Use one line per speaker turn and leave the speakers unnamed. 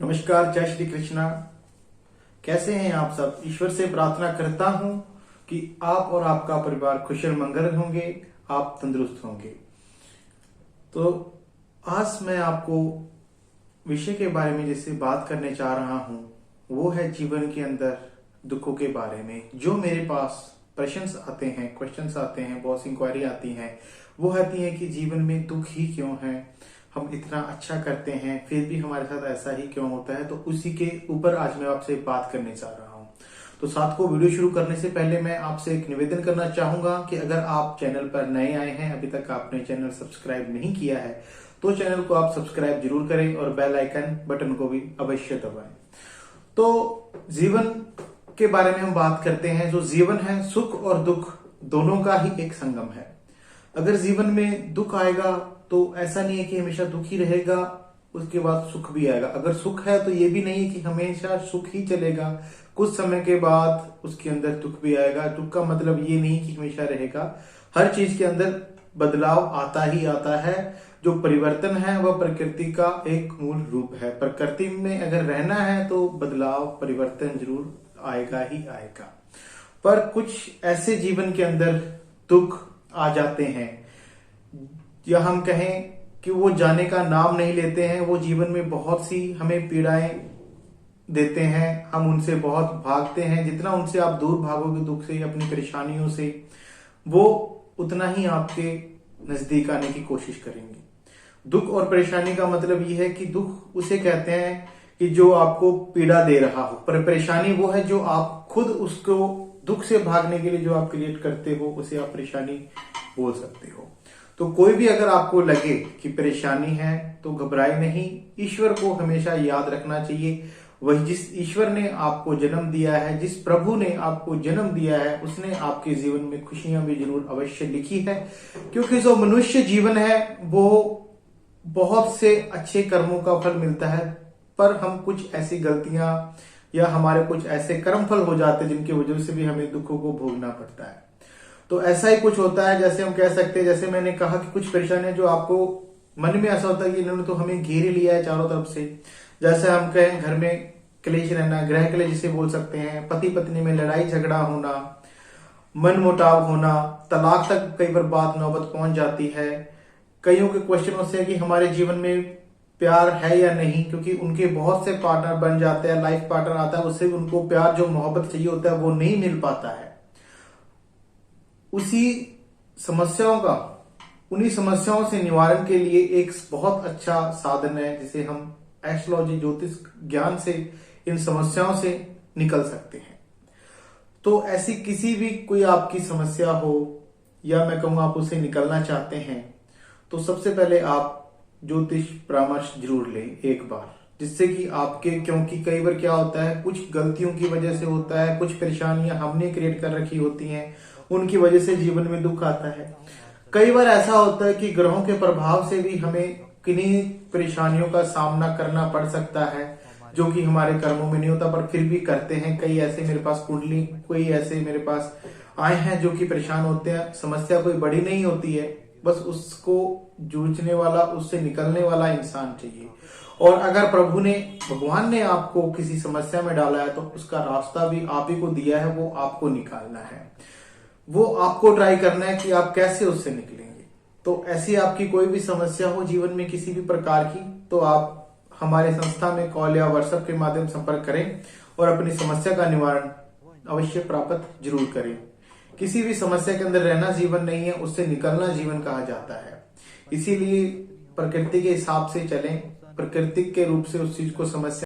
नमस्कार, जय श्री कृष्णा। कैसे हैं आप सब? ईश्वर से प्रार्थना करता हूं कि आप और आपका परिवार कुशल मंगल होंगे, आप तंदुरुस्त होंगे। तो आज मैं आपको विषय के बारे में जैसे बात करने चाह रहा हूं, वो है जीवन के अंदर दुखों के बारे में। जो मेरे पास प्रश्न आते हैं, क्वेश्चंस आते हैं, बहुत सी इंक्वायरी आती है, वो आती है कि जीवन में दुख ही क्यों है, हम इतना अच्छा करते हैं फिर भी हमारे साथ ऐसा ही क्यों होता है। तो उसी के ऊपर आज मैं आपसे बात करने चाह रहा हूं। तो साथ को वीडियो शुरू करने से पहले मैं आपसे एक निवेदन करना चाहूंगा कि अगर आप चैनल पर नए आए हैं, अभी तक आपने चैनल सब्सक्राइब नहीं किया है, तो चैनल को आप सब्सक्राइब जरूर करें और बेल आइकन बटन को भी अवश्य दबाएं। तो जीवन के बारे में हम बात करते हैं। जो जीवन है, सुख और दुख दोनों का ही एक संगम है। अगर जीवन में दुख आएगा तो ऐसा नहीं है कि हमेशा दुख ही रहेगा, उसके बाद सुख भी आएगा। अगर सुख है तो ये भी नहीं है कि हमेशा सुख ही चलेगा, कुछ समय के बाद उसके अंदर दुख भी आएगा। दुख का मतलब ये नहीं कि हमेशा रहेगा। हर चीज के अंदर बदलाव आता ही आता है। जो परिवर्तन है वह प्रकृति का एक मूल रूप है। प्रकृति में अगर रहना है तो बदलाव, परिवर्तन जरूर आएगा ही आएगा। पर कुछ ऐसे जीवन के अंदर दुख आ जाते हैं, या हम कहें कि वो जाने का नाम नहीं लेते हैं। वो जीवन में बहुत सी हमें पीड़ाएं देते हैं, हम उनसे बहुत भागते हैं। जितना उनसे आप दूर भागोगे दुख से, अपनी परेशानियों से, वो उतना ही आपके नजदीक आने की कोशिश करेंगे। दुख और परेशानी का मतलब ये है कि दुख उसे कहते हैं कि जो आपको पीड़ा दे रहा हो, पर परेशानी वो है जो आप खुद उसको दुख से भागने के लिए जो आप क्रिएट करते हो, उसे आप परेशानी बोल सकते हो। तो कोई भी अगर आपको लगे कि परेशानी है तो घबराए नहीं। ईश्वर को हमेशा याद रखना चाहिए। वही जिस ईश्वर ने आपको जन्म दिया है, जिस प्रभु ने आपको जन्म दिया है, उसने आपके जीवन में खुशियां भी जरूर अवश्य लिखी है। क्योंकि जो मनुष्य जीवन है वो बहुत से अच्छे कर्मों का फल मिलता है, पर हम कुछ ऐसी गलतियां या हमारे कुछ ऐसे कर्म फल हो जाते हैं जिनकी वजह से भी हमें दुखों को भोगना पड़ता है। तो ऐसा ही कुछ होता है। जैसे हम कह सकते हैं, जैसे मैंने कहा कि कुछ परेशानियां जो आपको मन में ऐसा होता है कि इन्होंने तो हमें घेरे लिया है चारों तरफ से। जैसे हम कहें घर में क्लेश रहना, गृह क्लेश जिसे बोल सकते हैं, पति पत्नी में लड़ाई झगड़ा होना, मन मुटाव होना, तलाक तक कई बार बात नौबत पहुंच जाती है। कईयों के क्वेश्चन होते हैं कि हमारे जीवन में प्यार है या नहीं, क्योंकि उनके बहुत से पार्टनर बन जाते हैं, लाइफ पार्टनर आता है, उससे उनको प्यार जो मोहब्बत चाहिए होता है वो नहीं मिल पाता है। उन्हीं समस्याओं से निवारण के लिए एक बहुत अच्छा साधन है, जिसे हम एस्ट्रोलॉजी, ज्योतिष ज्ञान से इन समस्याओं से निकल सकते हैं। तो ऐसी किसी भी कोई आपकी समस्या हो, या मैं कहूंगा आप उससे निकलना चाहते हैं, तो सबसे पहले आप ज्योतिष परामर्श जरूर लें एक बार, जिससे कि आपके, क्योंकि कई बार क्या होता है, कुछ गलतियों की वजह से होता है, कुछ परेशानियां हमने क्रिएट कर रखी होती हैं, उनकी वजह से जीवन में दुख आता है। कई बार ऐसा होता है कि ग्रहों के प्रभाव से भी हमें किन्हीं परेशानियों का सामना करना पड़ सकता है, जो कि हमारे कर्मों में नहीं होता, पर फिर भी करते हैं। कई ऐसे मेरे पास कुंडली, कोई ऐसे मेरे पास आए हैं जो कि परेशान होते हैं। समस्या कोई बड़ी नहीं होती है, बस उसको जूझने वाला, उससे निकलने वाला इंसान चाहिए। और अगर भगवान ने आपको किसी समस्या में डाला है तो उसका रास्ता भी आप ही को दिया है, वो आपको निकालना है। वो आपको ट्राई करना है कि आप कैसे उससे निकलेंगे। तो ऐसी आपकी कोई भी समस्या हो जीवन में किसी भी प्रकार की, तो आप हमारे संस्था में कॉल या व्हाट्सएप के माध्यम संपर्क करें और अपनी समस्या का निवारण अवश्य प्राप्त जरूर करें। किसी भी समस्या के अंदर रहना जीवन नहीं है, उससे निकलना जीवन कहा जाता है। इसीलिए प्रकृति के हिसाब से चलें, प्रकृति के रूप से उस चीज को समस्या